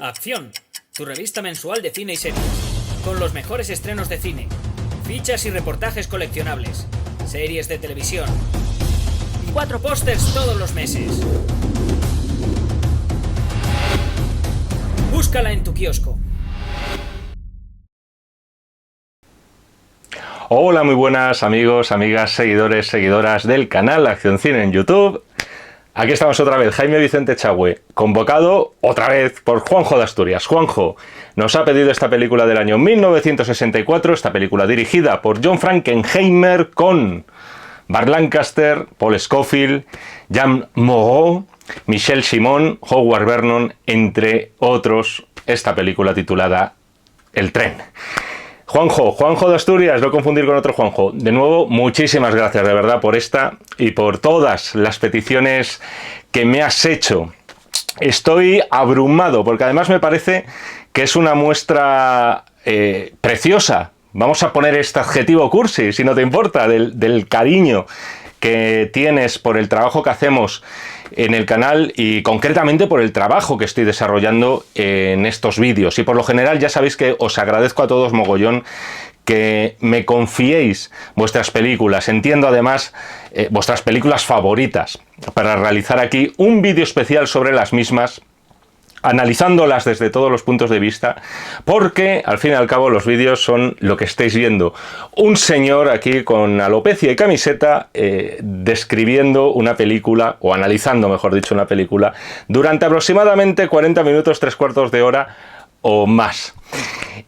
Acción, tu revista mensual de cine y series, con los mejores estrenos de cine, fichas y reportajes coleccionables, series de televisión y 4 pósters todos los meses. Búscala en tu kiosco. Hola, muy buenas amigos, amigas, seguidores, seguidoras del canal Acción Cine en YouTube. Aquí estamos otra vez, Jaime Vicente Echagüe, convocado otra vez por Juanjo de Asturias. Juanjo nos ha pedido esta película del año 1964, esta película dirigida por John Frankenheimer con Burt Lancaster, Paul Scofield, Jean Moreau, Michel Simon, Howard Vernon, entre otros, esta película titulada El tren. Juanjo de Asturias, no confundir con otro Juanjo. De nuevo, muchísimas gracias de verdad por esta y por todas las peticiones que me has hecho. Estoy abrumado porque además me parece que es una muestra preciosa. Vamos a poner este adjetivo cursi, si no te importa, del cariño que tienes por el trabajo que hacemos en el canal y concretamente por el trabajo que estoy desarrollando en estos vídeos. Y por lo general ya sabéis que os agradezco a todos mogollón que me confiéis vuestras películas. Entiendo además vuestras películas favoritas para realizar aquí un vídeo especial sobre las mismas, analizándolas desde todos los puntos de vista, porque al fin y al cabo los vídeos son lo que estáis viendo. Un señor aquí con alopecia y camiseta describiendo una película, o analizando mejor dicho una película, durante aproximadamente 40 minutos, 3/4 de hora o más.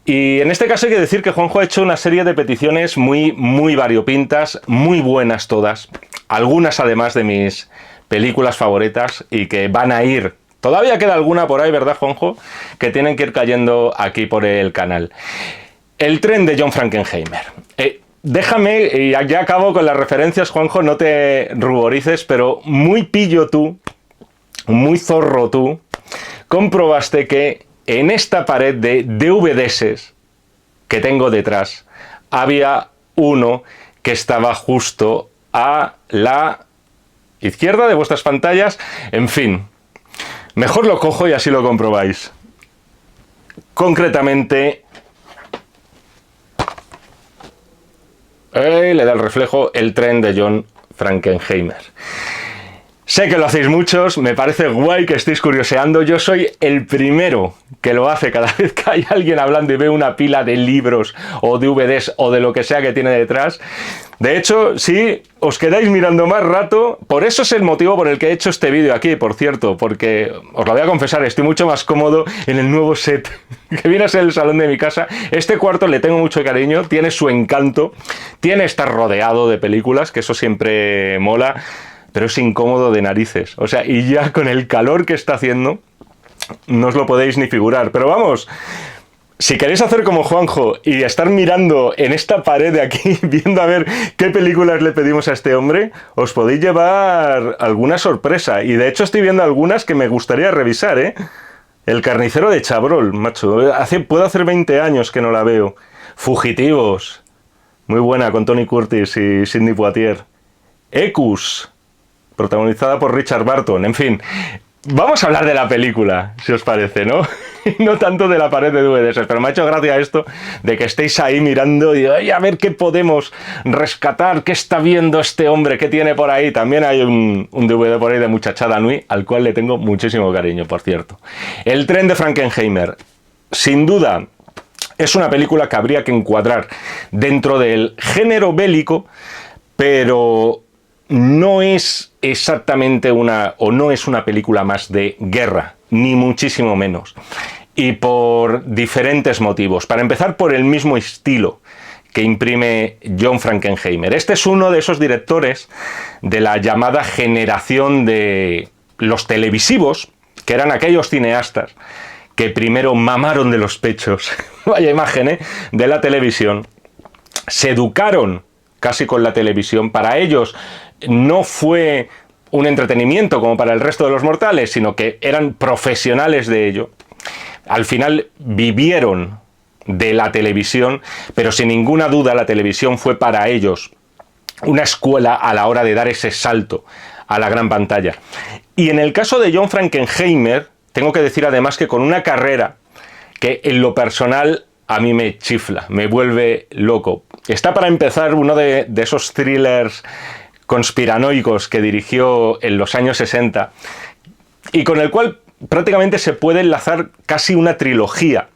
Y en este caso hay que decir que Juanjo ha hecho una serie de peticiones muy variopintas, muy buenas todas, algunas además de mis películas favoritas y que van a ir. Todavía queda alguna por ahí, ¿verdad, Juanjo? Que tienen que ir cayendo aquí por el canal. El tren de John Frankenheimer. Déjame, y ya acabo con las referencias, Juanjo, no te ruborices, pero muy pillo tú, muy zorro tú, comprobaste que en esta pared de DVDs que tengo detrás, había uno que estaba justo a la izquierda de vuestras pantallas, en fin. Mejor lo cojo y así lo comprobáis. Concretamente, le da el reflejo El tren de John Frankenheimer. Sé que lo hacéis muchos, me parece guay que estéis curioseando. Yo soy el primero que lo hace cada vez que hay alguien hablando y ve una pila de libros o DVDs o de lo que sea que tiene detrás. De hecho, si os quedáis mirando más rato, por eso es el motivo por el que he hecho este vídeo aquí, por cierto, porque os lo voy a confesar, estoy mucho más cómodo en el nuevo set que viene a ser el salón de mi casa. Este cuarto le tengo mucho cariño, tiene su encanto, tiene estar rodeado de películas, que eso siempre mola, pero es incómodo de narices. O sea, y ya con el calor que está haciendo, no os lo podéis ni figurar. Pero vamos, si queréis hacer como Juanjo y estar mirando en esta pared de aquí, viendo a ver qué películas le pedimos a este hombre, os podéis llevar alguna sorpresa. Y de hecho estoy viendo algunas que me gustaría revisar, ¿eh? El carnicero de Chabrol, macho. Puedo hacer 20 años que no la veo. Fugitivos. Muy buena, con Tony Curtis y Sidney Poitier. Ecus, protagonizada por Richard Burton. En fin, vamos a hablar de la película, si os parece, ¿no? No tanto de la pared de DVDs, pero me ha hecho gracia esto de que estéis ahí mirando y ay, a ver qué podemos rescatar, qué está viendo este hombre, qué tiene por ahí. También hay un DVD por ahí de Muchachada Nui, al cual le tengo muchísimo cariño, por cierto. El tren de Frankenheimer, sin duda, es una película que habría que encuadrar dentro del género bélico, pero no es exactamente no es una película más de guerra, ni muchísimo menos. Y por diferentes motivos. Para empezar, por el mismo estilo que imprime John Frankenheimer. Este es uno de esos directores de la llamada generación de los televisivos, que eran aquellos cineastas que primero mamaron de los pechos, vaya imagen, ¿eh?, de la televisión, se educaron casi con la televisión. Para ellos no fue un entretenimiento como para el resto de los mortales, sino que eran profesionales de ello. Al final vivieron de la televisión, pero sin ninguna duda la televisión fue para ellos una escuela a la hora de dar ese salto a la gran pantalla. Y en el caso de John Frankenheimer tengo que decir además que con una carrera que en lo personal a mí me chifla, me vuelve loco. Está para empezar uno de esos thrillers conspiranoicos que dirigió en los años 60 y con el cual prácticamente se puede enlazar casi una trilogía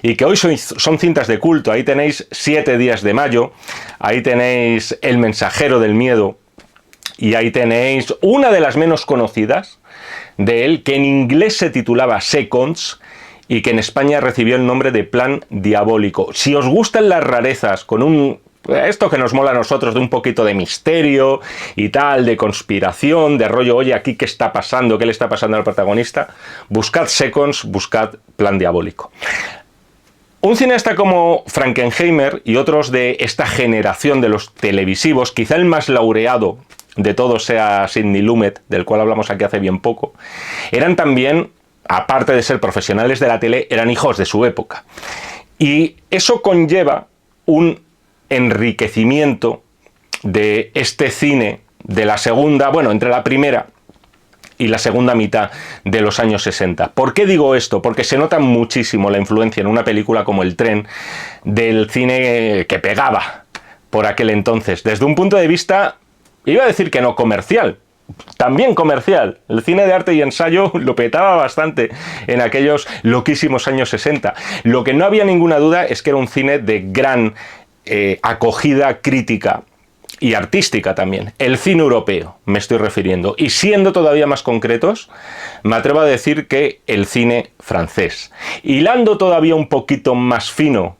y que hoy son cintas de culto. Ahí tenéis 7 días de mayo, ahí tenéis El mensajero del miedo y ahí tenéis una de las menos conocidas de él, que en inglés se titulaba Seconds y que en España recibió el nombre de Plan Diabólico. Si os gustan las rarezas con esto que nos mola a nosotros, de un poquito de misterio y tal, de conspiración, de rollo, oye, aquí qué está pasando, qué le está pasando al protagonista, buscad Seconds, buscad Plan Diabólico. Un cineasta como Frankenheimer y otros de esta generación de los televisivos, quizá el más laureado de todos sea Sidney Lumet, del cual hablamos aquí hace bien poco, eran también, aparte de ser profesionales de la tele, eran hijos de su época. Y eso conlleva un enriquecimiento de este cine de la segunda, bueno, entre la primera y la segunda mitad de los años 60. ¿Por qué digo esto? Porque se nota muchísimo la influencia en una película como El tren del cine que pegaba por aquel entonces, desde un punto de vista, iba a decir que no comercial, también comercial. El cine de arte y ensayo lo petaba bastante en aquellos loquísimos años 60. Lo que no había ninguna duda es que era un cine de gran acogida crítica y artística también. El cine europeo, me estoy refiriendo. Y siendo todavía más concretos, me atrevo a decir que el cine francés. Hilando todavía un poquito más fino,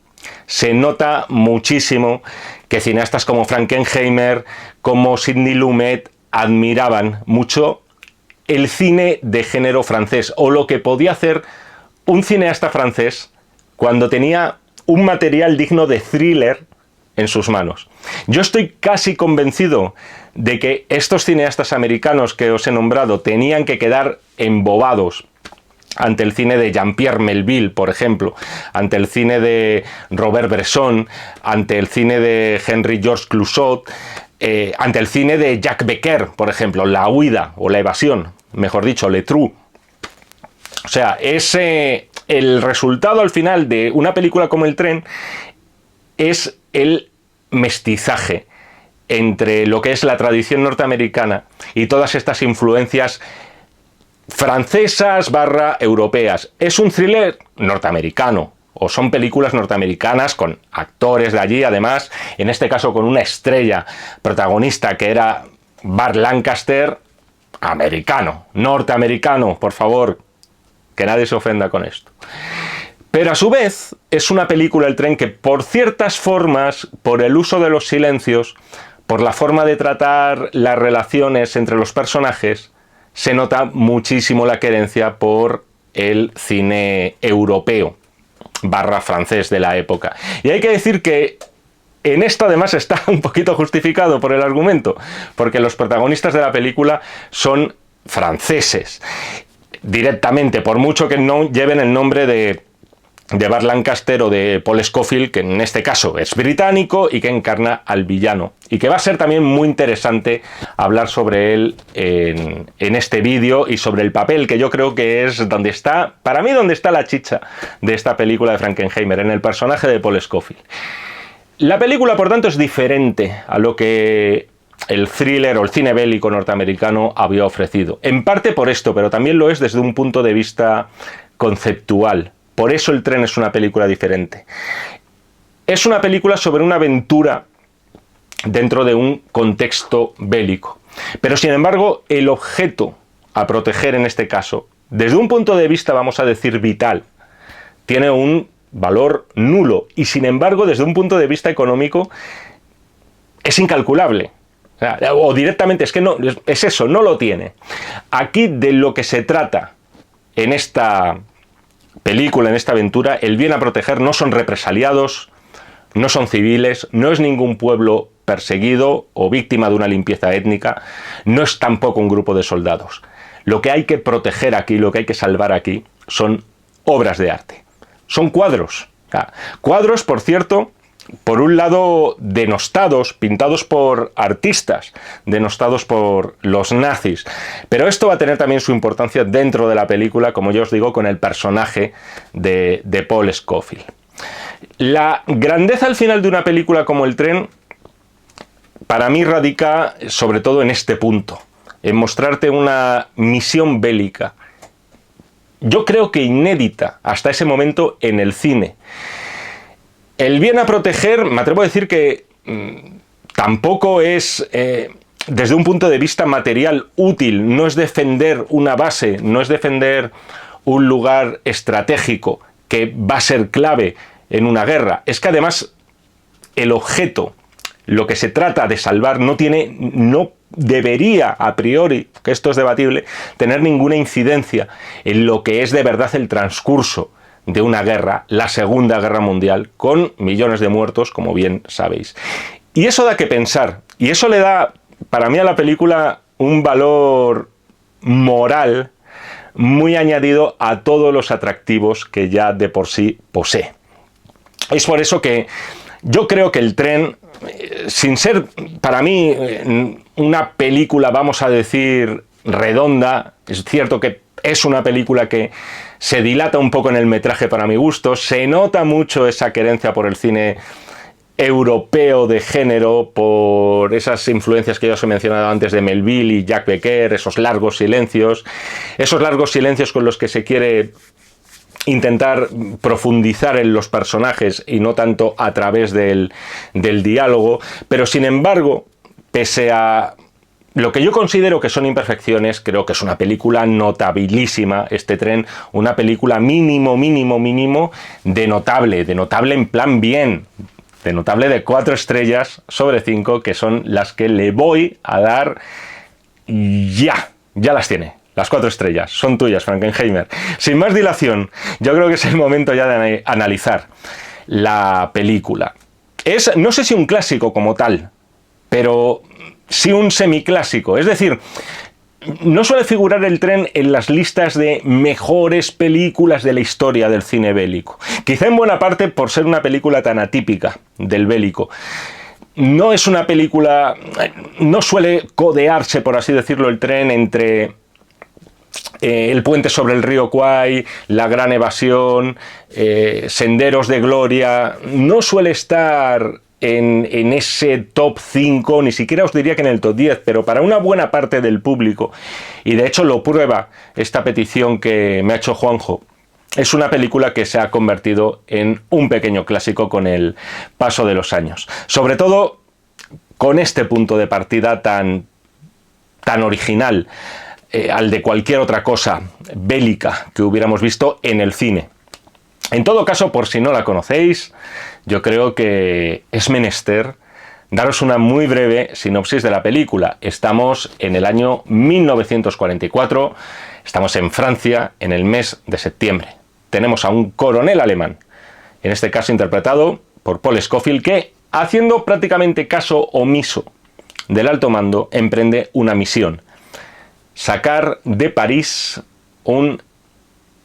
se nota muchísimo que cineastas como Frankenheimer, como Sidney Lumet, admiraban mucho el cine de género francés, o lo que podía hacer un cineasta francés cuando tenía un material digno de thriller en sus manos. Yo estoy casi convencido de que estos cineastas americanos que os he nombrado tenían que quedar embobados ante el cine de Jean-Pierre Melville, por ejemplo, ante el cine de Robert Bresson, ante el cine de Henry-Georges Clouzot, ante el cine de Jacques Becker, por ejemplo, La huida o La evasión, mejor dicho, Le Trou. O sea, el resultado al final de una película como El tren es el mestizaje entre lo que es la tradición norteamericana y todas estas influencias francesas / europeas. Es un thriller norteamericano, o son películas norteamericanas con actores de allí, además, en este caso con una estrella protagonista que era Burt Lancaster, americano, norteamericano, por favor, que nadie se ofenda con esto. Pero a su vez es una película, El tren, que por ciertas formas, por el uso de los silencios, por la forma de tratar las relaciones entre los personajes, se nota muchísimo la querencia por el cine europeo / francés de la época. Y hay que decir que en esto además está un poquito justificado por el argumento, porque los protagonistas de la película son franceses, directamente, por mucho que no lleven el nombre de Burt Lancaster o de Paul Scofield, que en este caso es británico y que encarna al villano, y que va a ser también muy interesante hablar sobre él en este vídeo y sobre el papel, que yo creo que es donde está, para mí, donde está la chicha de esta película de Frankenheimer, en el personaje de Paul Scofield. La película, por tanto, es diferente a lo que el thriller o el cine bélico norteamericano había ofrecido. En parte por esto, pero también lo es desde un punto de vista conceptual. Por eso El tren es una película diferente. Es una película sobre una aventura dentro de un contexto bélico. Pero sin embargo, el objeto a proteger en este caso, desde un punto de vista, vamos a decir, vital, tiene un valor nulo y sin embargo, desde un punto de vista económico, es incalculable. O directamente, es que no, es eso, no lo tiene. Aquí de lo que se trata en esta película, en esta aventura, el bien a proteger no son represaliados, no son civiles, no es ningún pueblo perseguido o víctima de una limpieza étnica, no es tampoco un grupo de soldados. Lo que hay que proteger aquí, lo que hay que salvar aquí, son obras de arte. Son cuadros. Cuadros, por cierto, por un lado, denostados, pintados por artistas, denostados por los nazis. Pero esto va a tener también su importancia dentro de la película, como ya os digo, con el personaje de Paul Scofield. La grandeza al final de una película como El tren, para mí radica sobre todo en este punto, en mostrarte una misión bélica, yo creo que inédita hasta ese momento en el cine. El bien a proteger, me atrevo a decir que tampoco es, desde un punto de vista material, útil. No es defender una base, no es defender un lugar estratégico que va a ser clave en una guerra. Es que además el objeto, lo que se trata de salvar, no debería, a priori, que esto es debatible, tener ninguna incidencia en lo que es de verdad el transcurso de una guerra, la Segunda Guerra Mundial, con millones de muertos, como bien sabéis. Y eso da que pensar, y eso le da, para mí, a la película un valor moral muy añadido a todos los atractivos que ya de por sí posee. Es por eso que yo creo que El tren, sin ser para mí una película, vamos a decir, redonda, es cierto que es una película que se dilata un poco en el metraje para mi gusto, se nota mucho esa querencia por el cine europeo de género, por esas influencias que ya os he mencionado antes de Melville y Jacques Becker, esos largos silencios con los que se quiere intentar profundizar en los personajes y no tanto a través del diálogo, pero sin embargo, pese a lo que yo considero que son imperfecciones, creo que es una película notabilísima, este tren, una película mínimo de notable en plan bien, de notable de 4 estrellas sobre 5, que son las que le voy a dar ya las tiene. Las 4 estrellas son tuyas, Frankenheimer. Sin más dilación, yo creo que es el momento ya de analizar la película. Es, no sé si un clásico como tal, pero sí un semiclásico. Es decir, no suele figurar El tren en las listas de mejores películas de la historia del cine bélico. Quizá en buena parte por ser una película tan atípica del bélico. No es una película, no suele codearse, por así decirlo, El tren entre El puente sobre el río Kwai, La gran evasión, Senderos de gloria. No suele estar en ese top 5, ni siquiera os diría que en el top 10, pero para una buena parte del público, y de hecho lo prueba esta petición que me ha hecho Juanjo, es una película que se ha convertido en un pequeño clásico con el paso de los años. Sobre todo con este punto de partida tan original, al de cualquier otra cosa bélica que hubiéramos visto en el cine. En todo caso, por si no la conocéis, yo creo que es menester daros una muy breve sinopsis de la película. Estamos en el año 1944, estamos en Francia, en el mes de septiembre. Tenemos a un coronel alemán, en este caso interpretado por Paul Scofield, que, haciendo prácticamente caso omiso del alto mando, emprende una misión: sacar de París un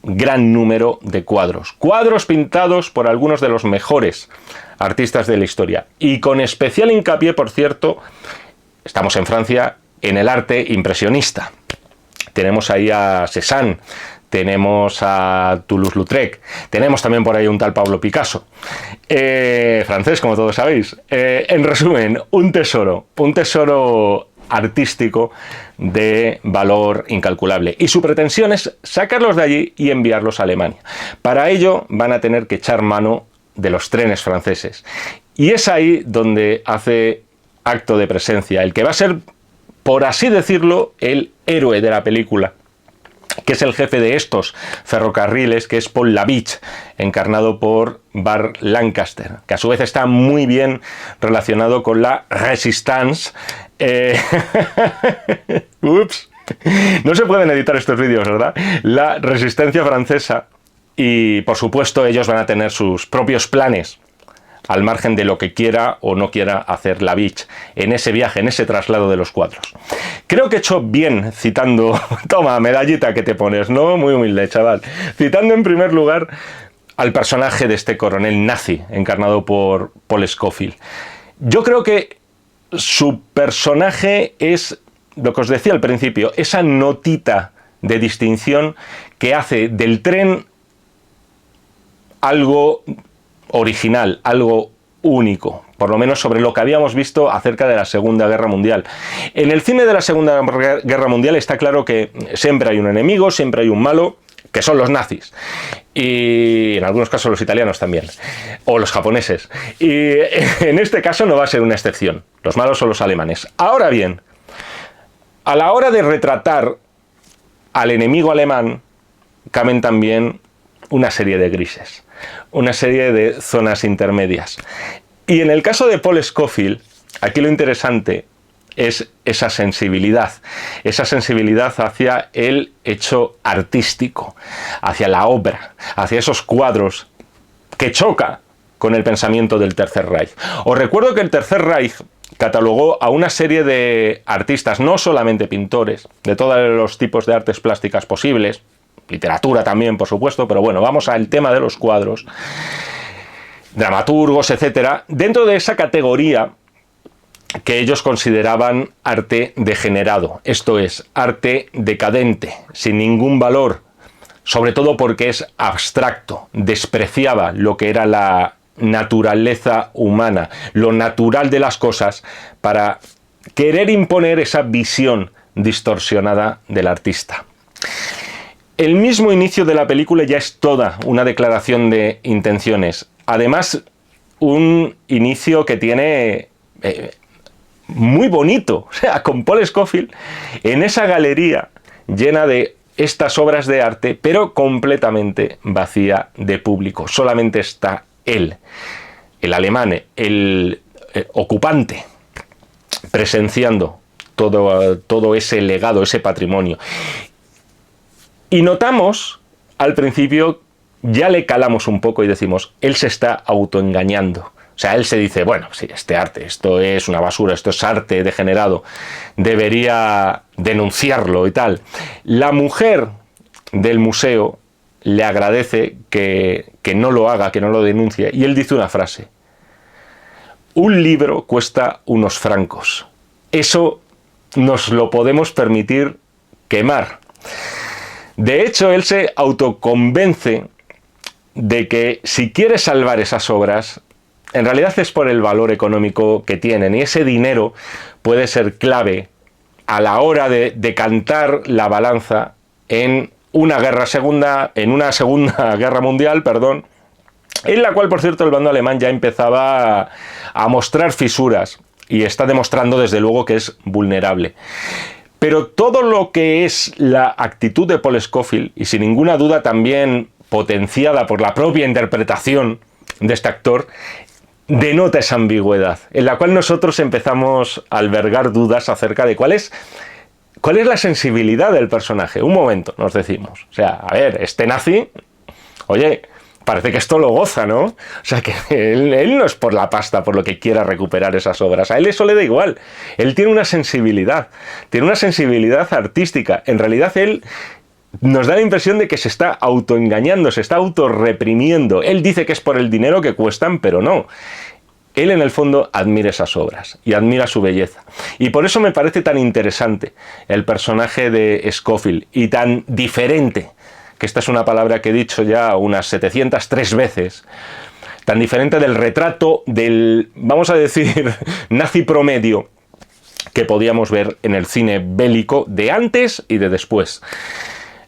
gran número de cuadros pintados por algunos de los mejores artistas de la historia, y con especial hincapié, por cierto, estamos en Francia, en el arte impresionista. Tenemos ahí a Cézanne, tenemos a Toulouse-Lautrec, tenemos también por ahí un tal Pablo Picasso, francés, como todos sabéis. En resumen, un tesoro artístico de valor incalculable, y su pretensión es sacarlos de allí y enviarlos a Alemania. Para ello van a tener que echar mano de los trenes franceses, y es ahí donde hace acto de presencia el que va a ser, por así decirlo, el héroe de la película, que es el jefe de estos ferrocarriles, que es Paul Labiche, encarnado por Burt Lancaster, que a su vez está muy bien relacionado con la Resistance. Ups, no se pueden editar estos vídeos, ¿verdad? La resistencia francesa, y por supuesto ellos van a tener sus propios planes al margen de lo que quiera o no quiera hacer Labiche en ese viaje, en ese traslado de los cuadros. Creo que he hecho bien citando, toma, medallita que te pones, ¿no? Muy humilde, chaval. Citando en primer lugar al personaje de este coronel nazi, encarnado por Paul Scofield. Yo creo que su personaje es, lo que os decía al principio, esa notita de distinción que hace del tren algo original, algo único, por lo menos sobre lo que habíamos visto acerca de la Segunda Guerra Mundial. En el cine de la Segunda Guerra Mundial está claro que siempre hay un enemigo, siempre hay un malo, que son los nazis. Y en algunos casos los italianos también, o los japoneses. Y en este caso no va a ser una excepción. Los malos son los alemanes. Ahora bien, a la hora de retratar al enemigo alemán, caben también una serie de grises, una serie de zonas intermedias. Y en el caso de Paul Scofield, aquí lo interesante es esa sensibilidad hacia el hecho artístico, hacia la obra, hacia esos cuadros que choca con el pensamiento del Tercer Reich. Os recuerdo que el Tercer Reich catalogó a una serie de artistas, no solamente pintores, de todos los tipos de artes plásticas posibles, literatura también, por supuesto, pero bueno, vamos al tema de los cuadros, dramaturgos, etcétera, dentro de esa categoría que ellos consideraban arte degenerado, esto es, arte decadente, sin ningún valor, sobre todo porque es abstracto, despreciaba lo que era la naturaleza humana, lo natural de las cosas, para querer imponer esa visión distorsionada del artista. El mismo inicio de la película ya es toda una declaración de intenciones. Además, un inicio que tiene muy bonito, o sea, con Paul Scofield en esa galería llena de estas obras de arte, pero completamente vacía de público. Solamente está él, el alemán, el ocupante, presenciando todo ese legado, ese patrimonio. Y notamos, al principio, ya le calamos un poco y decimos, él se está autoengañando. O sea, él se dice, bueno, sí, este arte, esto es una basura, esto es arte degenerado, debería denunciarlo y tal. La mujer del museo le agradece que no lo haga, que no lo denuncie, y él dice una frase: un libro cuesta unos francos. Eso nos lo podemos permitir quemar. De hecho, él se autoconvence de que si quiere salvar esas obras, en realidad es por el valor económico que tienen, y ese dinero puede ser clave a la hora de decantar la balanza en una segunda guerra mundial, en la cual, por cierto, el bando alemán ya empezaba a mostrar fisuras y está demostrando desde luego que es vulnerable. Pero todo lo que es la actitud de Paul Scofield, y sin ninguna duda también potenciada por la propia interpretación de este actor, denota esa ambigüedad, en la cual nosotros empezamos a albergar dudas acerca de cuál es la sensibilidad del personaje. Un momento, nos decimos. O sea, a ver, este nazi, oye, parece que esto lo goza, ¿no? O sea, que él no es por la pasta por lo que quiera recuperar esas obras. A él eso le da igual. Él tiene una sensibilidad artística. En realidad, él nos da la impresión de que se está autoengañando, se está autorreprimiendo. Él dice que es por el dinero que cuestan, pero no. Él en el fondo admira esas obras y admira su belleza. Y por eso me parece tan interesante el personaje de Scofield y tan diferente, que esta es una palabra que he dicho ya unas 703 veces, tan diferente del retrato del, vamos a decir, nazi promedio que podíamos ver en el cine bélico de antes y de después.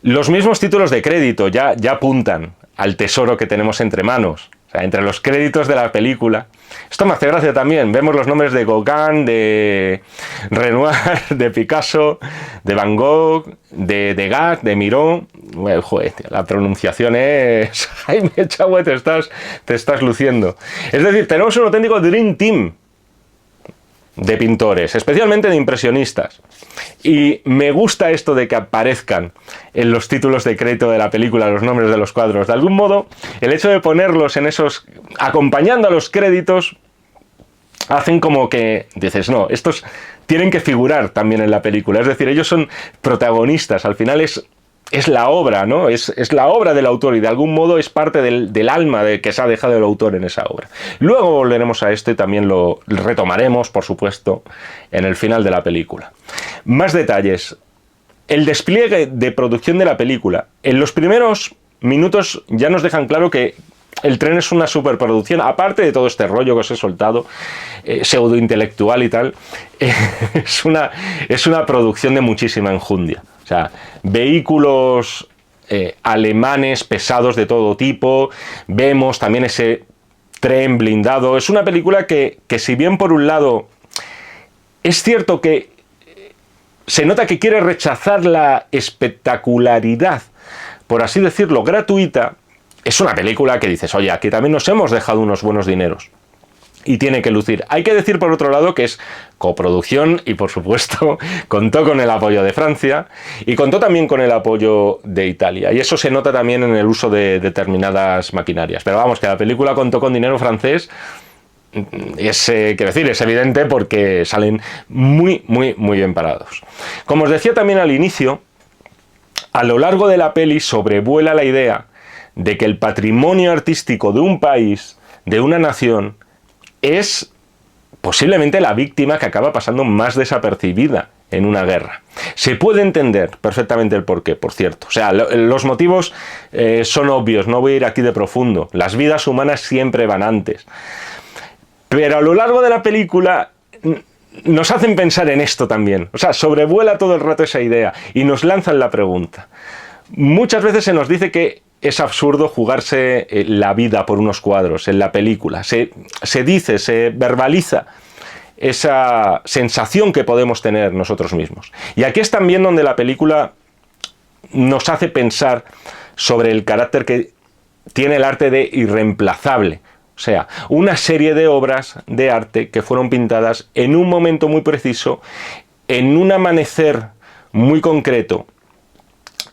Los mismos títulos de crédito ya apuntan al tesoro que tenemos entre manos. O sea, entre los créditos de la película. Esto me hace gracia también. Vemos los nombres de Gauguin, de Renoir, de Picasso, de Van Gogh, de Degas, de Miró. Bueno, joder, la pronunciación es... Jaime Chagüe, te estás luciendo. Es decir, tenemos un auténtico Dream Team de pintores, especialmente de impresionistas. Y me gusta esto de que aparezcan en los títulos de crédito de la película los nombres de los cuadros. De algún modo, el hecho de ponerlos en esos, acompañando a los créditos, hacen como que dices, no, estos tienen que figurar también en la película. Es decir, ellos son protagonistas. Al final es es la obra, ¿no? Es la obra del autor y de algún modo es parte del alma de que se ha dejado el autor en esa obra. Luego volveremos a esto y también lo retomaremos, por supuesto, en el final de la película. Más detalles. El despliegue de producción de la película. En los primeros minutos ya nos dejan claro que El tren es una superproducción, aparte de todo este rollo que os he soltado, pseudointelectual y tal, es una producción de muchísima enjundia. O sea, vehículos alemanes pesados de todo tipo, vemos también ese tren blindado. Es una película que si bien por un lado es cierto que se nota que quiere rechazar la espectacularidad, por así decirlo, gratuita, es una película que dices, oye, aquí también nos hemos dejado unos buenos dineros. Y tiene que lucir. Hay que decir, por otro lado, que es coproducción y, por supuesto, contó con el apoyo de Francia y contó también con el apoyo de Italia. Y eso se nota también en el uso de determinadas maquinarias. Pero vamos, que la película contó con dinero francés, quiero decir, es evidente porque salen muy, muy, muy bien parados. Como os decía también al inicio, a lo largo de la peli sobrevuela la idea de que el patrimonio artístico de un país, de una nación, es posiblemente la víctima que acaba pasando más desapercibida en una guerra. Se puede entender perfectamente el porqué, por cierto. O sea, los motivos son obvios, no voy a ir aquí de profundo. Las vidas humanas siempre van antes. Pero a lo largo de la película nos hacen pensar en esto también. O sea, sobrevuela todo el rato esa idea y nos lanzan la pregunta. Muchas veces se nos dice que es absurdo jugarse la vida por unos cuadros en la película. Se dice, se verbaliza esa sensación que podemos tener nosotros mismos. Y aquí es también donde la película nos hace pensar sobre el carácter que tiene el arte de irreemplazable. O sea, una serie de obras de arte que fueron pintadas en un momento muy preciso, en un amanecer muy concreto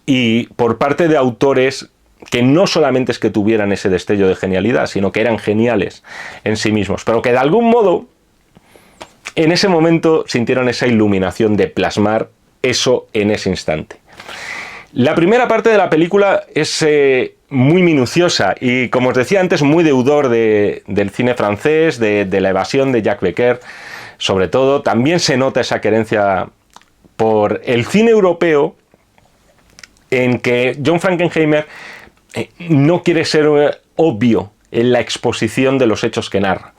y por parte de autores que no solamente es que tuvieran ese destello de genialidad, sino que eran geniales en sí mismos, pero que de algún modo en ese momento sintieron esa iluminación de plasmar eso en ese instante. La primera parte de la película es muy minuciosa y, como os decía antes, muy deudor del cine francés, de la evasión de Jacques Becker, sobre todo. También se nota esa querencia por el cine europeo, en que John Frankenheimer no quiere ser obvio en la exposición de los hechos que narra.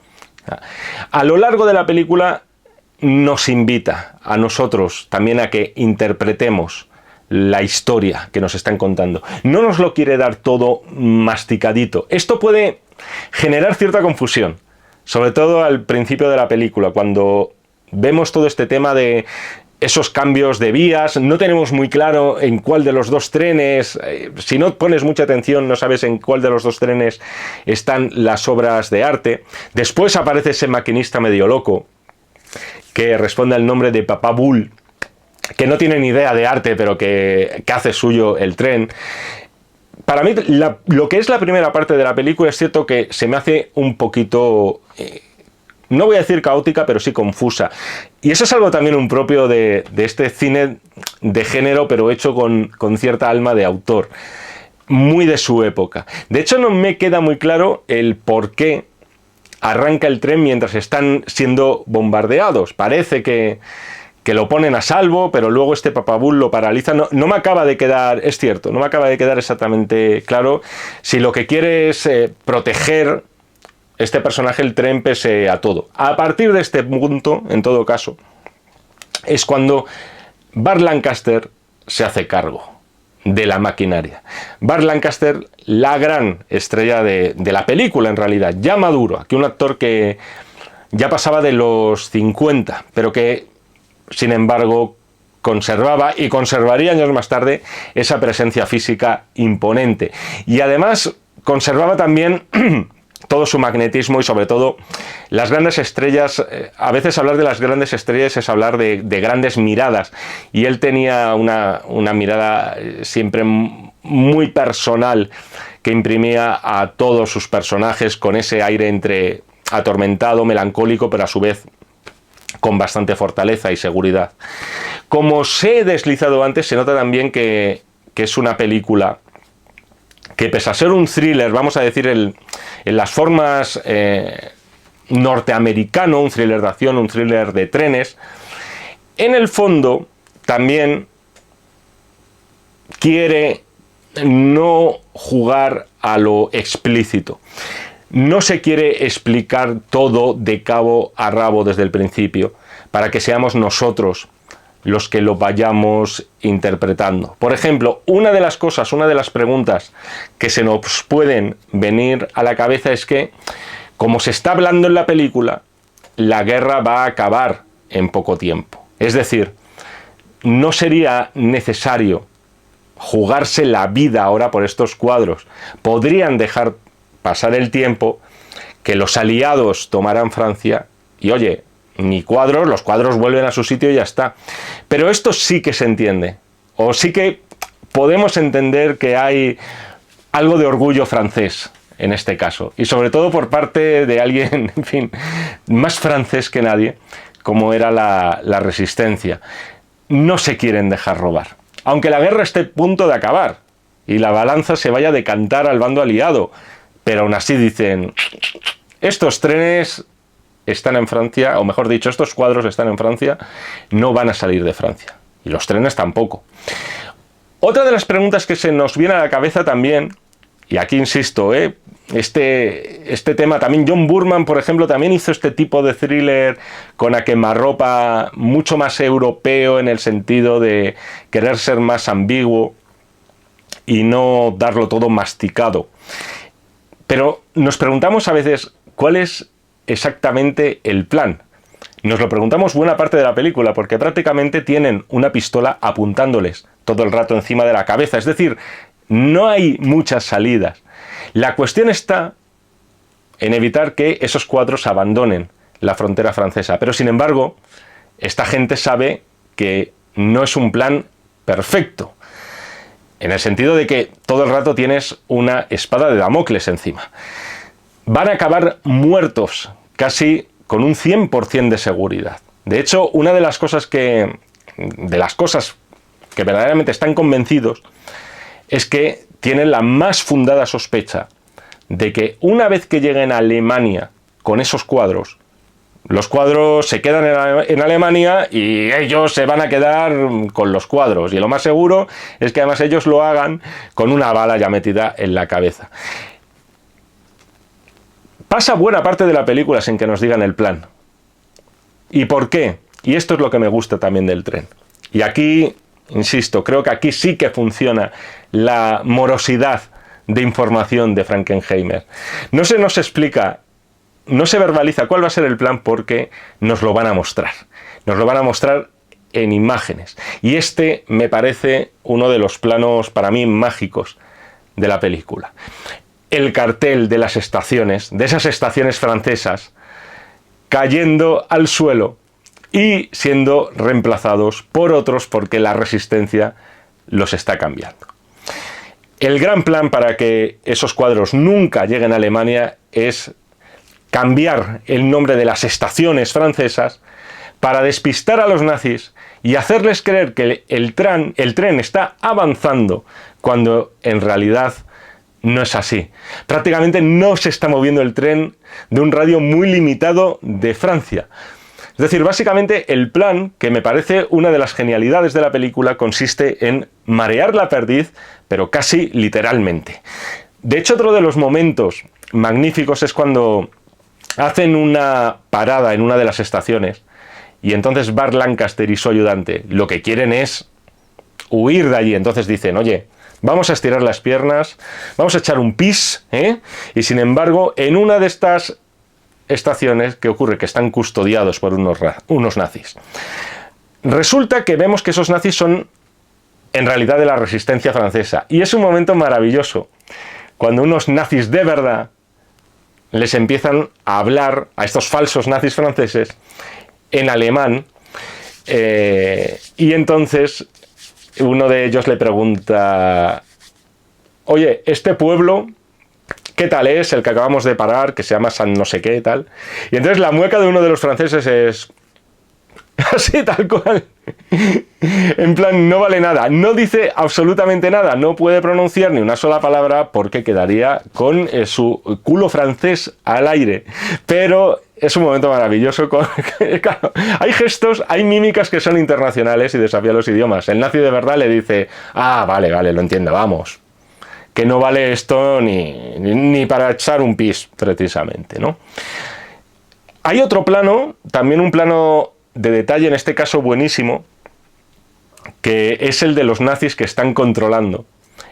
A lo largo de la película nos invita a nosotros también a que interpretemos la historia que nos están contando. No nos lo quiere dar todo masticadito. Esto puede generar cierta confusión, sobre todo al principio de la película, cuando vemos todo este tema de esos cambios de vías, no tenemos muy claro en cuál de los dos trenes, si no pones mucha atención no sabes en cuál de los dos trenes están las obras de arte. Después aparece ese maquinista medio loco que responde al nombre de Papá Bull, que no tiene ni idea de arte pero que hace suyo el tren. Para mí lo que es la primera parte de la película es cierto que se me hace un poquito... no voy a decir caótica, pero sí confusa. Y eso es algo también un propio de este cine de género, pero hecho con cierta alma de autor. Muy de su época. De hecho, no me queda muy claro el por qué arranca el tren mientras están siendo bombardeados. Parece que lo ponen a salvo, pero luego este Papabull lo paraliza. No me acaba de quedar, es cierto, no me acaba de quedar exactamente claro si lo que quiere es proteger este personaje, el tren, pese a todo. A partir de este punto, en todo caso, es cuando Burt Lancaster se hace cargo de la maquinaria. Burt Lancaster, la gran estrella de la película, en realidad, ya maduro, aquí un actor que ya pasaba de los 50, pero que, sin embargo, conservaba y conservaría años más tarde esa presencia física imponente. Y además conservaba también todo su magnetismo y sobre todo las grandes estrellas. A veces hablar de las grandes estrellas es hablar de grandes miradas, y él tenía una mirada siempre muy personal que imprimía a todos sus personajes con ese aire entre atormentado, melancólico, pero a su vez con bastante fortaleza y seguridad. Como os he deslizado antes, se nota también que que es una película que, pese a ser un thriller, vamos a decir, en las formas norteamericano, un thriller de acción, un thriller de trenes, en el fondo también quiere no jugar a lo explícito. No se quiere explicar todo de cabo a rabo desde el principio, para que seamos nosotros los que lo vayamos interpretando. Por ejemplo, una de las preguntas que se nos pueden venir a la cabeza es que, como se está hablando en la película, la guerra va a acabar en poco tiempo. Es decir, no sería necesario jugarse la vida ahora por estos cuadros. Podrían dejar pasar el tiempo, que los aliados tomaran Francia y, oye, los cuadros vuelven a su sitio y ya está. Pero esto sí que se entiende, o sí que podemos entender que hay algo de orgullo francés en este caso, y sobre todo por parte de alguien, en fin, más francés que nadie, como era la Resistencia. No se quieren dejar robar, aunque la guerra esté a punto de acabar y la balanza se vaya a decantar al bando aliado, pero aún así dicen: estos trenes están en Francia, o mejor dicho, estos cuadros están en Francia, no van a salir de Francia, y los trenes tampoco. Otra de las preguntas que se nos viene a la cabeza también, y aquí insisto, este tema también, John Boorman, por ejemplo, también hizo este tipo de thriller con a quemarropa mucho más europeo, en el sentido de querer ser más ambiguo y no darlo todo masticado. Pero nos preguntamos a veces, ¿cuál es exactamente el plan? Nos lo preguntamos buena parte de la película, porque prácticamente tienen una pistola apuntándoles todo el rato encima de la cabeza. Es decir, no hay muchas salidas. La cuestión está en evitar que esos cuadros abandonen la frontera francesa. Pero sin embargo, esta gente sabe que no es un plan perfecto, en el sentido de que todo el rato tienes una espada de Damocles encima. Van a acabar muertos, casi con un 100% de seguridad. De hecho, una de las cosas que verdaderamente están convencidos es que tienen la más fundada sospecha de que una vez que lleguen a Alemania con esos cuadros, los cuadros se quedan en Alemania y ellos se van a quedar con los cuadros. Y lo más seguro es que además ellos lo hagan con una bala ya metida en la cabeza. Pasa buena parte de la película sin que nos digan el plan. ¿Y por qué? Y esto es lo que me gusta también del tren. Y aquí, insisto, creo que aquí sí que funciona la morosidad de información de Frankenheimer. No se nos explica, no se verbaliza cuál va a ser el plan, porque nos lo van a mostrar. Nos lo van a mostrar en imágenes. Y este me parece uno de los planos, para mí, mágicos de la película. El cartel de las estaciones, de esas estaciones francesas, cayendo al suelo y siendo reemplazados por otros, porque la Resistencia los está cambiando. El gran plan para que esos cuadros nunca lleguen a Alemania es cambiar el nombre de las estaciones francesas para despistar a los nazis y hacerles creer que el tren está avanzando, cuando en realidad no es así. Prácticamente no se está moviendo el tren de un radio muy limitado de Francia. Es decir, básicamente el plan, que me parece una de las genialidades de la película, consiste en marear la perdiz, pero casi literalmente. De hecho, otro de los momentos magníficos es cuando hacen una parada en una de las estaciones y entonces Burt Lancaster y su ayudante lo que quieren es huir de allí. Entonces dicen: oye, vamos a estirar las piernas, vamos a echar un pis, y sin embargo, en una de estas estaciones, ¿qué ocurre? Que están custodiados por unos nazis. Resulta que vemos que esos nazis son en realidad de la Resistencia francesa, y es un momento maravilloso cuando unos nazis de verdad les empiezan a hablar a estos falsos nazis franceses en alemán, y entonces uno de ellos le pregunta: oye, este pueblo, ¿qué tal es? El que acabamos de parar, que se llama San no sé qué, tal. Y entonces la mueca de uno de los franceses es así, tal cual. En plan, no vale nada, no dice absolutamente nada, no puede pronunciar ni una sola palabra porque quedaría con su culo francés al aire. Pero es un momento maravilloso. Claro, hay gestos, hay mímicas que son internacionales y desafían los idiomas. El nazi de verdad le dice, ah, vale, lo entiendo, vamos. Que no vale esto ni para echar un pis, precisamente, ¿no? Hay otro plano, también un plano de detalle, en este caso buenísimo, que es el de los nazis que están controlando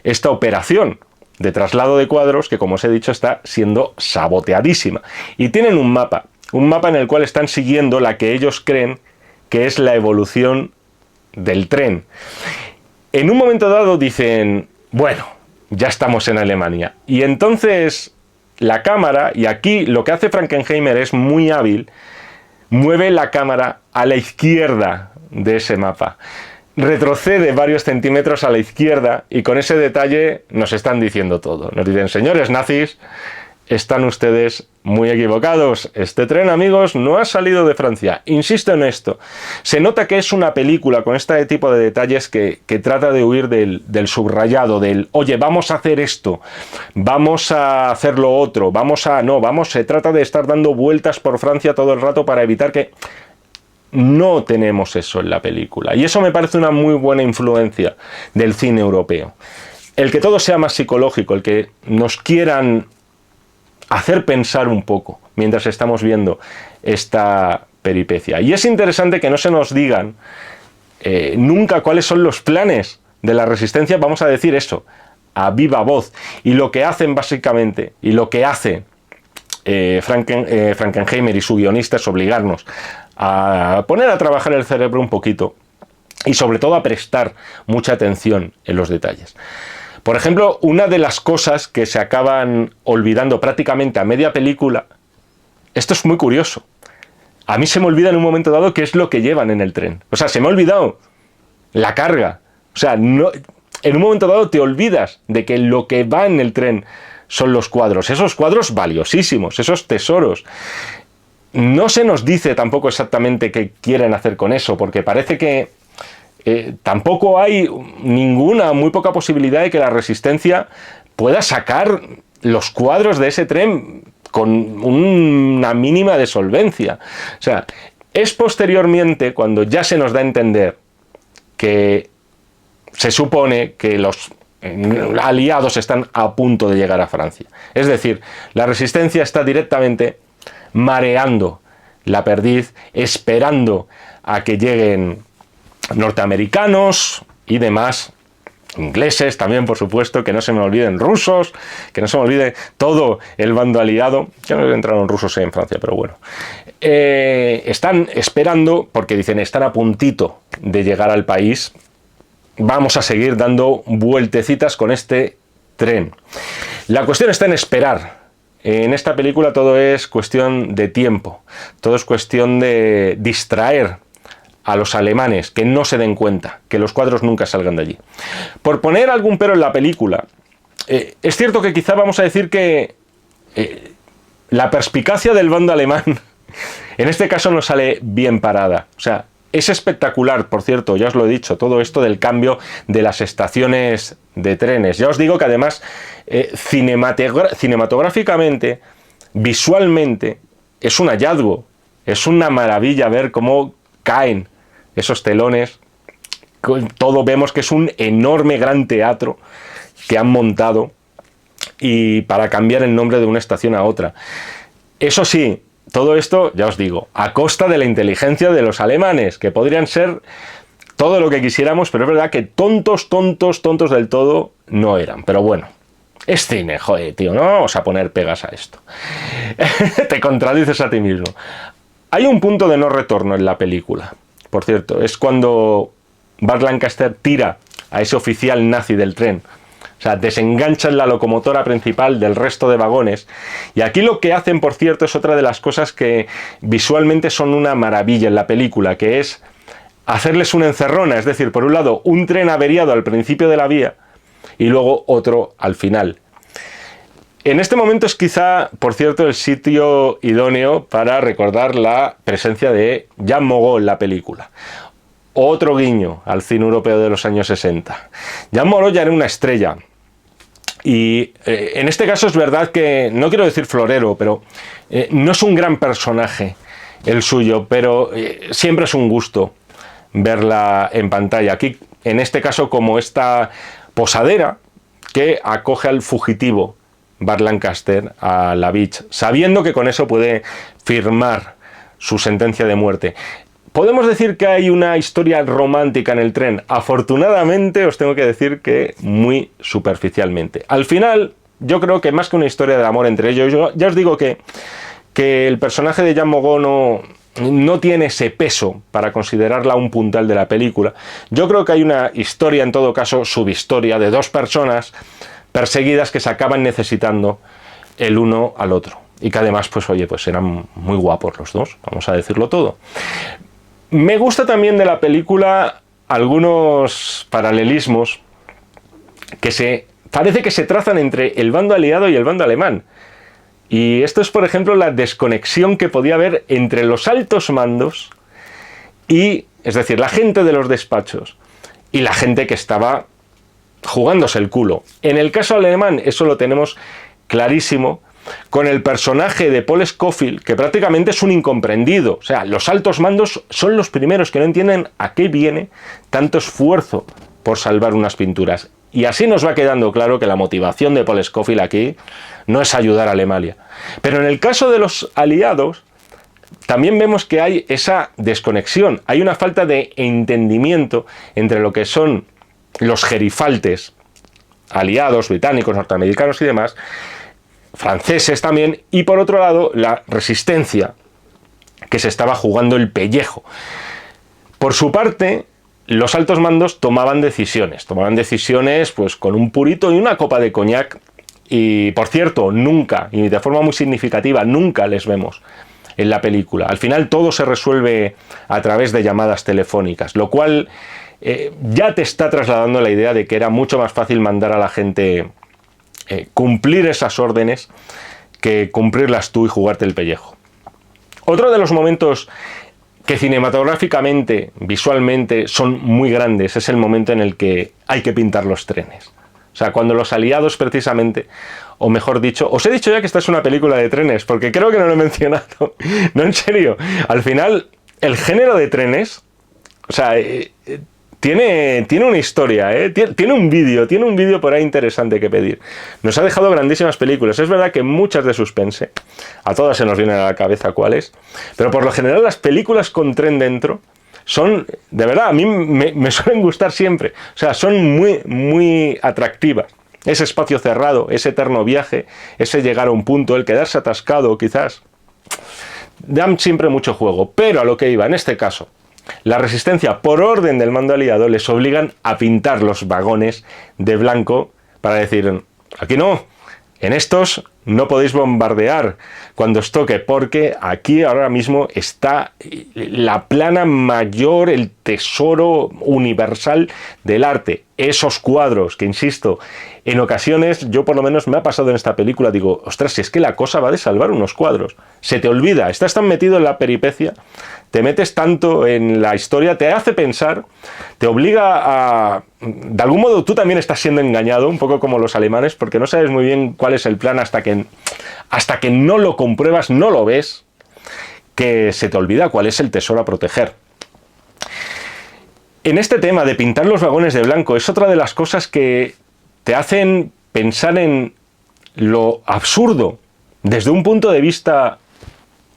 esta operación de traslado de cuadros que, como os he dicho, está siendo saboteadísima. Y tienen un mapa en el cual están siguiendo la que ellos creen que es la evolución del tren. En un momento dado dicen, bueno, ya estamos en Alemania. Y entonces la cámara, y aquí lo que hace Frankenheimer es muy hábil, mueve la cámara a la izquierda de ese mapa. Retrocede varios centímetros a la izquierda y con ese detalle nos están diciendo todo. Nos dicen, señores nazis, están ustedes muy equivocados. Este tren, amigos, no ha salido de Francia. Insisto en esto. Se nota que es una película con este tipo de detalles que trata de huir del subrayado, del, oye, vamos a hacer esto, vamos a hacer lo otro, se trata de estar dando vueltas por Francia todo el rato para evitar que... No tenemos eso en la película. Y eso me parece una muy buena influencia del cine europeo. El que todo sea más psicológico, el que nos quieran hacer pensar un poco mientras estamos viendo esta peripecia. Y es interesante que no se nos digan nunca cuáles son los planes de la resistencia, vamos a decir eso, a viva voz. Y lo que hacen básicamente, y lo que hace Frankenheimer y su guionista es obligarnos a poner a trabajar el cerebro un poquito y sobre todo a prestar mucha atención en los detalles. Por ejemplo, una de las cosas que se acaban olvidando prácticamente a media película, esto es muy curioso. A mí se me olvida en un momento dado qué es lo que llevan en el tren. O sea, se me ha olvidado la carga. O sea, no, en un momento dado te olvidas de que lo que va en el tren son los cuadros. Esos cuadros valiosísimos, esos tesoros. No se nos dice tampoco exactamente qué quieren hacer con eso, porque parece que tampoco hay ninguna, muy poca posibilidad de que la resistencia pueda sacar los cuadros de ese tren con una mínima de solvencia. O sea, es posteriormente cuando ya se nos da a entender que se supone que los aliados están a punto de llegar a Francia. Es decir, la resistencia está directamente mareando la perdiz, esperando a que lleguen norteamericanos y demás, ingleses también, por supuesto, que no se me olviden rusos, que no se me olvide todo el bando aliado. Ya no entraron rusos en Francia, pero bueno. Están esperando, porque dicen, están a puntito de llegar al país. Vamos a seguir dando vueltecitas con este tren. La cuestión está en esperar. En esta película todo es cuestión de tiempo, todo es cuestión de distraer a los alemanes, que no se den cuenta, que los cuadros nunca salgan de allí. Por poner algún pero en la película, es cierto que quizá vamos a decir que la perspicacia del bando alemán en este caso no sale bien parada. O sea, es espectacular, por cierto, ya os lo he dicho, todo esto del cambio de las estaciones de trenes. Ya os digo que además cinematográficamente, visualmente, es un hallazgo, es una maravilla ver cómo caen esos telones. Todo vemos que es un enorme gran teatro que han montado y para cambiar el nombre de una estación a otra. Eso sí, todo esto, ya os digo, a costa de la inteligencia de los alemanes, que podrían ser todo lo que quisiéramos, pero es verdad que tontos del todo no eran. Pero bueno, es cine, joder, tío, no vamos a poner pegas a esto. Te contradices a ti mismo. Hay un punto de no retorno en la película, por cierto, es cuando Burt Lancaster tira a ese oficial nazi del tren. O sea, desenganchan la locomotora principal del resto de vagones. Y aquí lo que hacen, por cierto, es otra de las cosas que visualmente son una maravilla en la película, que es hacerles una encerrona. Es decir, por un lado, un tren averiado al principio de la vía y luego otro al final. En este momento es quizá, por cierto, el sitio idóneo para recordar la presencia de Jean Moreau en la película. otro guiño al cine europeo de los años 60. Jean Moreau ya era una estrella. Y en este caso es verdad que, no quiero decir florero, pero no es un gran personaje el suyo, pero siempre es un gusto verla en pantalla. Aquí, en este caso, como esta posadera que acoge al fugitivo Burt Lancaster a la Beach, sabiendo que con eso puede firmar su sentencia de muerte. ¿Podemos decir que hay una historia romántica en el tren? Afortunadamente os tengo que decir que muy superficialmente. Al final, yo creo que más que una historia de amor entre ellos, yo ya os digo que el personaje de Jean Moreau no tiene ese peso para considerarla un puntal de la película. Yo creo que hay una historia, en todo caso, subhistoria de dos personas perseguidas que se acaban necesitando el uno al otro. Y que además, pues oye, pues eran muy guapos los dos, vamos a decirlo todo. Me gusta también de la película algunos paralelismos que parece que se trazan entre el bando aliado y el bando alemán. Y esto es, por ejemplo, la desconexión que podía haber entre los altos mandos y, es decir, la gente de los despachos y la gente que estaba jugándose el culo. En el caso alemán eso lo tenemos clarísimo con el personaje de Paul Scofield, que prácticamente es un incomprendido. O sea, los altos mandos son los primeros que no entienden a qué viene tanto esfuerzo por salvar unas pinturas. Y así nos va quedando claro que la motivación de Paul Scofield aquí no es ayudar a Alemania. Pero en el caso de los aliados, también vemos que hay esa desconexión. Hay una falta de entendimiento entre lo que son los gerifaltes aliados, británicos, norteamericanos y demás, franceses también, y por otro lado la resistencia que se estaba jugando el pellejo. Por su parte, los altos mandos tomaban decisiones pues con un purito y una copa de coñac, y por cierto, nunca, y de forma muy significativa, nunca les vemos en la película. Al final todo se resuelve a través de llamadas telefónicas, lo cual ya te está trasladando la idea de que era mucho más fácil mandar a la gente cumplir esas órdenes que cumplirlas tú y jugarte el pellejo. Otro de los momentos que cinematográficamente, visualmente, son muy grandes es el momento en el que hay que pintar los trenes. O sea, cuando los aliados precisamente, o mejor dicho, os he dicho ya que esta es una película de trenes, porque creo que no lo he mencionado. No, en serio. Al final, el género de trenes, o sea, tiene una historia, tiene un vídeo por ahí interesante que pedir. Nos ha dejado grandísimas películas. Es verdad que muchas de suspense, a todas se nos vienen a la cabeza cuáles, pero por lo general las películas con tren dentro son, de verdad, a mí me suelen gustar siempre. O sea, son muy, muy atractivas. Ese espacio cerrado, ese eterno viaje, ese llegar a un punto, el quedarse atascado quizás, dan siempre mucho juego. Pero a lo que iba, en este caso, la resistencia, por orden del mando aliado, les obligan a pintar los vagones de blanco para decir, aquí no, en estos no podéis bombardear cuando os toque, porque aquí ahora mismo está la plana mayor, el tesoro universal del arte. Esos cuadros que, insisto, en ocasiones, yo por lo menos me ha pasado en esta película, digo, ostras, si es que la cosa va de salvar unos cuadros. Se te olvida, estás tan metido en la peripecia, te metes tanto en la historia, te hace pensar, te obliga a... De algún modo tú también estás siendo engañado, un poco como los alemanes, porque no sabes muy bien cuál es el plan hasta que no lo compruebas, no lo ves, que se te olvida cuál es el tesoro a proteger. En este tema de pintar los vagones de blanco es otra de las cosas que te hacen pensar en lo absurdo desde un punto de vista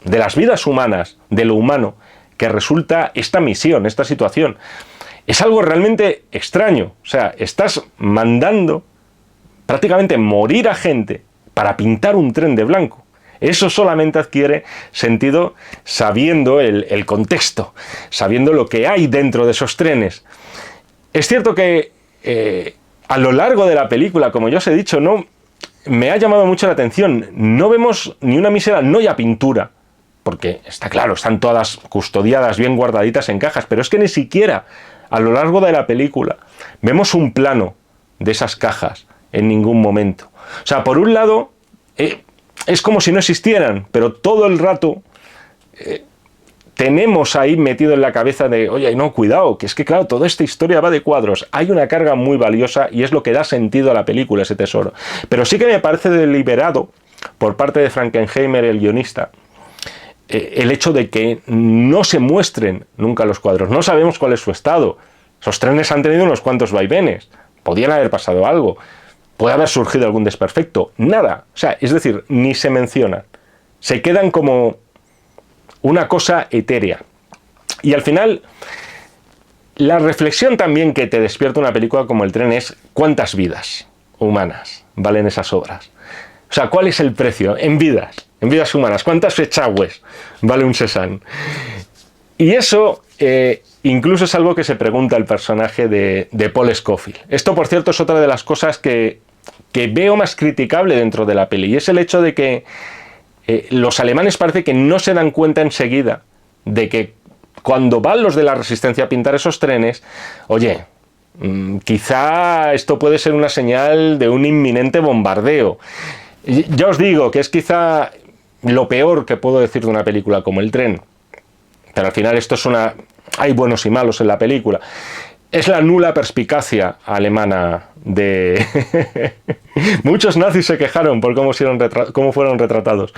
de las vidas humanas, de lo humano, que resulta esta misión, esta situación. Es algo realmente extraño. O sea, estás mandando prácticamente morir a gente para pintar un tren de blanco. Eso solamente adquiere sentido sabiendo el contexto, sabiendo lo que hay dentro de esos trenes. Es cierto que a lo largo de la película, como ya os he dicho, no me ha llamado mucho la atención. No vemos ni una mísera noya pintura, porque está claro, están todas custodiadas, bien guardaditas en cajas, pero es que ni siquiera a lo largo de la película vemos un plano de esas cajas en ningún momento. O sea, por un lado, es como si no existieran, pero todo el rato te tenemos ahí metido en la cabeza de, oye, no, cuidado, que es que claro, toda esta historia va de cuadros. Hay una carga muy valiosa y es lo que da sentido a la película, ese tesoro. Pero sí que me parece deliberado por parte de Frankenheimer, el guionista, el hecho de que no se muestren nunca los cuadros. No sabemos cuál es su estado. Esos trenes han tenido unos cuantos vaivenes. Podían haber pasado algo. Puede haber surgido algún desperfecto. Nada. O sea, es decir, ni se mencionan. Se quedan como una cosa etérea. Y al final, la reflexión también que te despierta una película como El tren es cuántas vidas humanas valen esas obras. O sea, ¿cuál es el precio en vidas humanas? ¿Cuántas echagües vale un Cézanne? Y eso incluso es algo que se pregunta el personaje de Paul Scofield. Esto, por cierto, es otra de las cosas que veo más criticable dentro de la peli, y es el hecho de que los alemanes parece que no se dan cuenta enseguida de que cuando van los de la Resistencia a pintar esos trenes, oye, quizá esto puede ser una señal de un inminente bombardeo. Ya os digo que es quizá lo peor que puedo decir de una película como El tren, pero al final esto es una... hay buenos y malos en la película. Es la nula perspicacia alemana de... Muchos nazis se quejaron por cómo fueron retratados.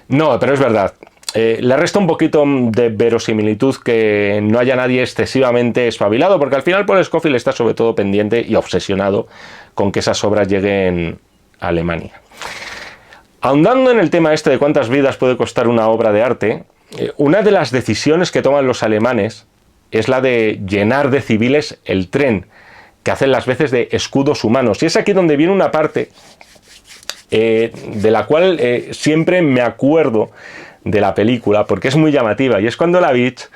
No, pero es verdad. Le resta un poquito de verosimilitud que no haya nadie excesivamente espabilado, porque al final Paul Scofield está sobre todo pendiente y obsesionado con que esas obras lleguen a Alemania. Ahondando en el tema este de cuántas vidas puede costar una obra de arte, una de las decisiones que toman los alemanes es la de llenar de civiles el tren, que hacen las veces de escudos humanos. Y es aquí donde viene una parte de la cual siempre me acuerdo de la película, porque es muy llamativa, y es cuando la Beach,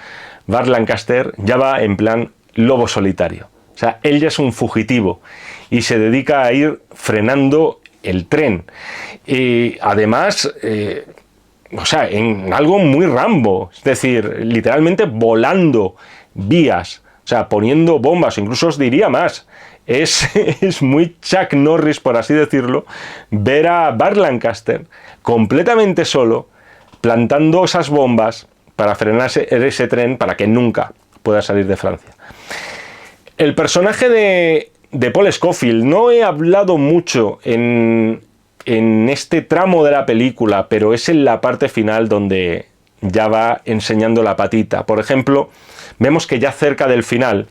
Burt Lancaster, ya va en plan lobo solitario. O sea, él ya es un fugitivo y se dedica a ir frenando el tren. Y además... o sea, en algo muy Rambo, es decir, literalmente volando vías, o sea, poniendo bombas, incluso os diría más, es muy Chuck Norris, por así decirlo, ver a Burt Lancaster completamente solo, plantando esas bombas para frenar ese tren para que nunca pueda salir de Francia. El personaje de Paul Scofield, no he hablado mucho en este tramo de la película, pero es en la parte final donde ya va enseñando la patita. Por ejemplo, vemos que ya cerca del final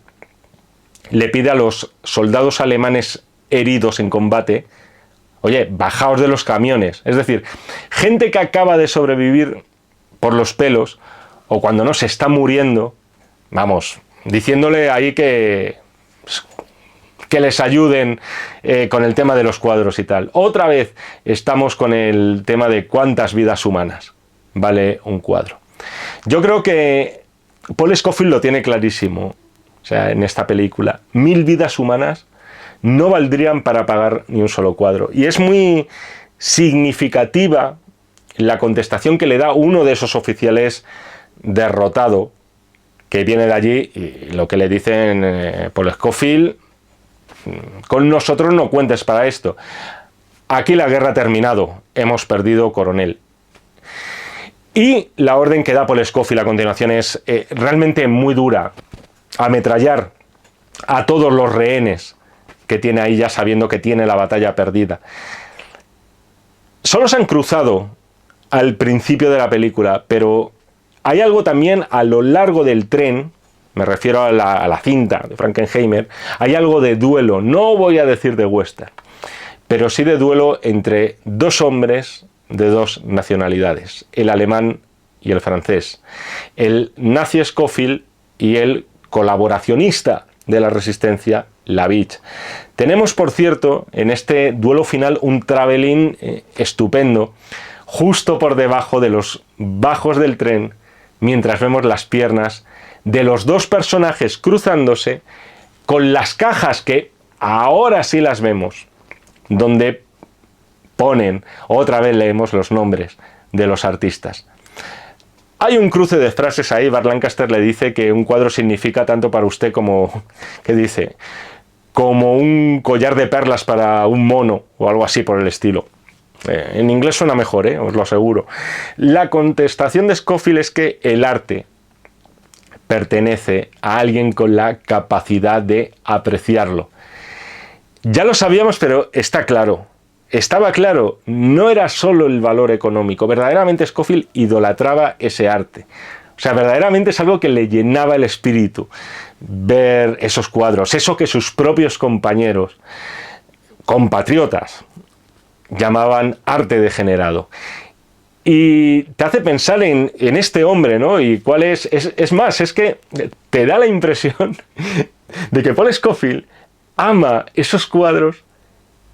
le pide a los soldados alemanes heridos en combate, oye, bajaos de los camiones. Es decir, gente que acaba de sobrevivir por los pelos, o cuando no se está muriendo, vamos, diciéndole ahí que les ayuden con el tema de los cuadros y tal. Otra vez estamos con el tema de cuántas vidas humanas vale un cuadro. Yo creo que Paul Scofield lo tiene clarísimo, o sea, en esta película. 1000 vidas humanas no valdrían para pagar ni un solo cuadro. Y es muy significativa la contestación que le da uno de esos oficiales derrotado, que viene de allí, y lo que le dicen Paul Scofield: con nosotros no cuentes para esto. Aquí la guerra ha terminado. Hemos perdido, coronel. Y la orden que da Paul Scofield a continuación es realmente muy dura. Ametrallar a todos los rehenes que tiene ahí, ya sabiendo que tiene la batalla perdida. Solo se han cruzado al principio de la película, pero hay algo también a lo largo del tren. Me refiero a la cinta de Frankenheimer. Hay algo de duelo, no voy a decir de western, pero sí de duelo entre dos hombres de dos nacionalidades, el alemán y el francés, el nazi Scofield y el colaboracionista de la resistencia, Labiche. Tenemos, por cierto, en este duelo final un travelling estupendo, justo por debajo de los bajos del tren, mientras vemos las piernas de los dos personajes cruzándose con las cajas que ahora sí las vemos, donde ponen, otra vez leemos los nombres de los artistas. Hay un cruce de frases ahí. Burt Lancaster le dice que un cuadro significa tanto para usted como, ¿qué dice?, como un collar de perlas para un mono, o algo así por el estilo. En inglés suena mejor, os lo aseguro. La contestación de Scofield es que el arte pertenece a alguien con la capacidad de apreciarlo. Ya lo sabíamos, pero está claro. Estaba claro, no era solo el valor económico. Verdaderamente Scofield idolatraba ese arte. O sea, verdaderamente es algo que le llenaba el espíritu. Ver esos cuadros, eso que sus propios compañeros, compatriotas, llamaban arte degenerado. Y te hace pensar en este hombre, ¿no? Y cuál es más, es que te da la impresión de que Paul Scofield ama esos cuadros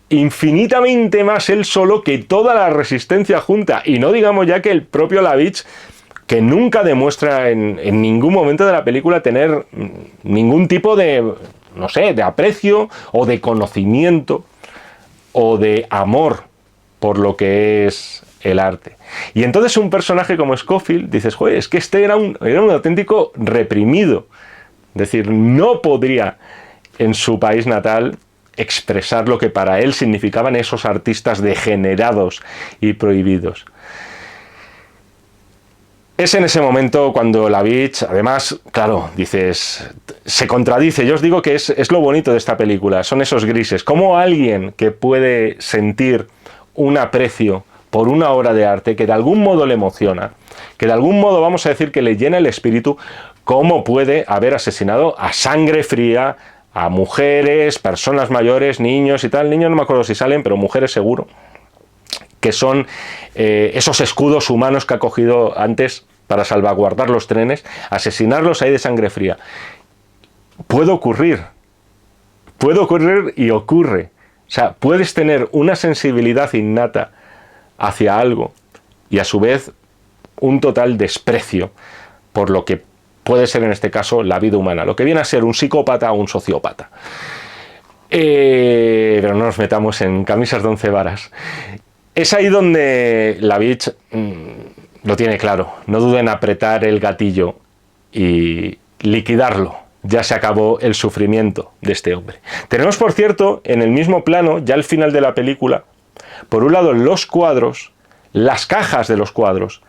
infinitamente más él solo que toda la resistencia junta. Y no digamos ya que el propio Lavigne, que nunca demuestra en ningún momento de la película tener ningún tipo de, no sé, de aprecio o de conocimiento o de amor por lo que es el arte. Y entonces un personaje como Scofield, dices, joder, es que este era un auténtico reprimido. Es decir, no podría en su país natal expresar lo que para él significaban esos artistas degenerados y prohibidos. Es en ese momento cuando Lavigne, además, claro, dices, se contradice. Yo os digo que es lo bonito de esta película, son esos grises. Cómo alguien que puede sentir un aprecio por una obra de arte que de algún modo le emociona, que de algún modo vamos a decir que le llena el espíritu, cómo puede haber asesinado a sangre fría a mujeres, personas mayores, niños y tal. Niños no me acuerdo si salen, pero mujeres seguro, que son esos escudos humanos que ha cogido antes para salvaguardar los trenes, asesinarlos ahí de sangre fría. Puede ocurrir y ocurre. O sea, puedes tener una sensibilidad innata hacia algo y a su vez un total desprecio por lo que puede ser en este caso la vida humana, lo que viene a ser un psicópata o un sociópata. Pero no nos metamos en camisas de 11 varas. Es ahí donde Lavigne lo tiene claro. No duda en apretar el gatillo y liquidarlo. Ya se acabó el sufrimiento de este hombre. Tenemos, por cierto, en el mismo plano, ya al final de la película, por un lado los cuadros, las cajas de los cuadros,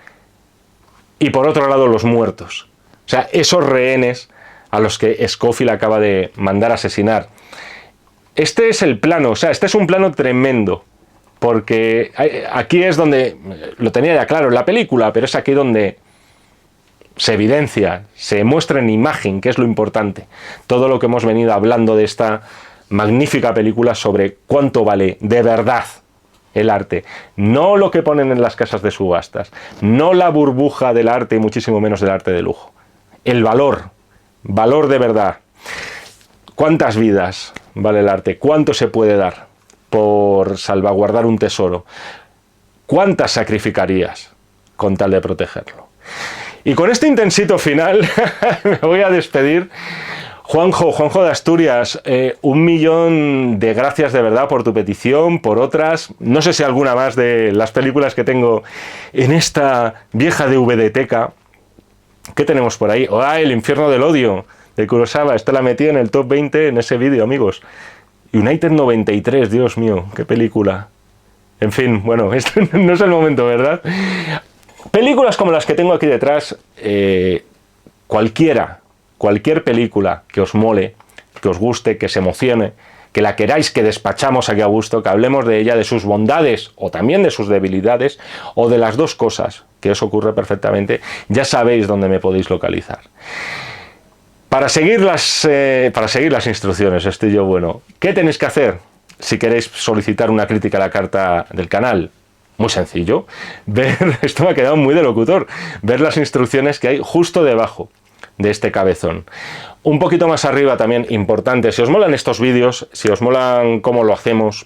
y por otro lado los muertos. O sea, esos rehenes a los que Scofield acaba de mandar asesinar. Este es el plano, o sea, este es un plano tremendo, porque aquí es donde, lo tenía ya claro en la película, pero es aquí donde se evidencia, se muestra en imagen, que es lo importante, todo lo que hemos venido hablando de esta magnífica película sobre cuánto vale de verdad el arte, no lo que ponen en las casas de subastas, no la burbuja del arte y muchísimo menos del arte de lujo. El valor de verdad. ¿Cuántas vidas vale el arte? ¿Cuánto se puede dar por salvaguardar un tesoro? ¿Cuántas sacrificarías con tal de protegerlo? Y con este intensito final me voy a despedir. Juanjo de Asturias, 1.000.000 de gracias de verdad por tu petición, por otras. No sé si alguna más de las películas que tengo en esta vieja DVD-teca. ¿Qué tenemos por ahí? El infierno del odio de Kurosawa. Esta la metí en el top 20 en ese vídeo, amigos. United 93, Dios mío, qué película. En fin, bueno, esto no es el momento, ¿verdad? Películas como las que tengo aquí detrás, cualquier película que os mole, que os guste, que se emocione, que la queráis, que despachamos aquí a gusto, que hablemos de ella, de sus bondades o también de sus debilidades, o de las dos cosas, que os ocurre perfectamente, ya sabéis dónde me podéis localizar. Para seguir las instrucciones, estoy yo bueno. ¿Qué tenéis que hacer si queréis solicitar una crítica a la carta del canal? Muy sencillo. Esto me ha quedado muy de locutor. Ver las instrucciones que hay justo debajo de este cabezón. Un poquito más arriba también, importante, si os molan estos vídeos, si os molan cómo lo hacemos,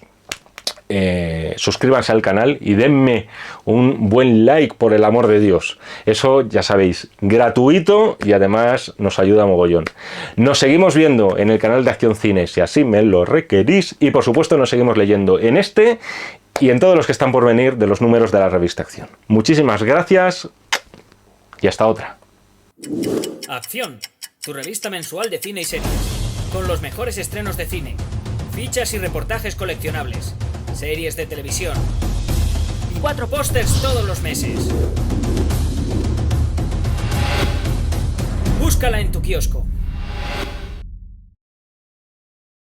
suscríbanse al canal y denme un buen like, por el amor de Dios. Eso ya sabéis, gratuito, y además nos ayuda mogollón. Nos seguimos viendo en el canal de Acción Cine, si así me lo requerís, y por supuesto nos seguimos leyendo en este y en todos los que están por venir de los números de la revista Acción. Muchísimas gracias y hasta otra. Acción, tu revista mensual de cine y series, con los mejores estrenos de cine, fichas y reportajes coleccionables, series de televisión y 4 pósters todos los meses. Búscala en tu kiosco.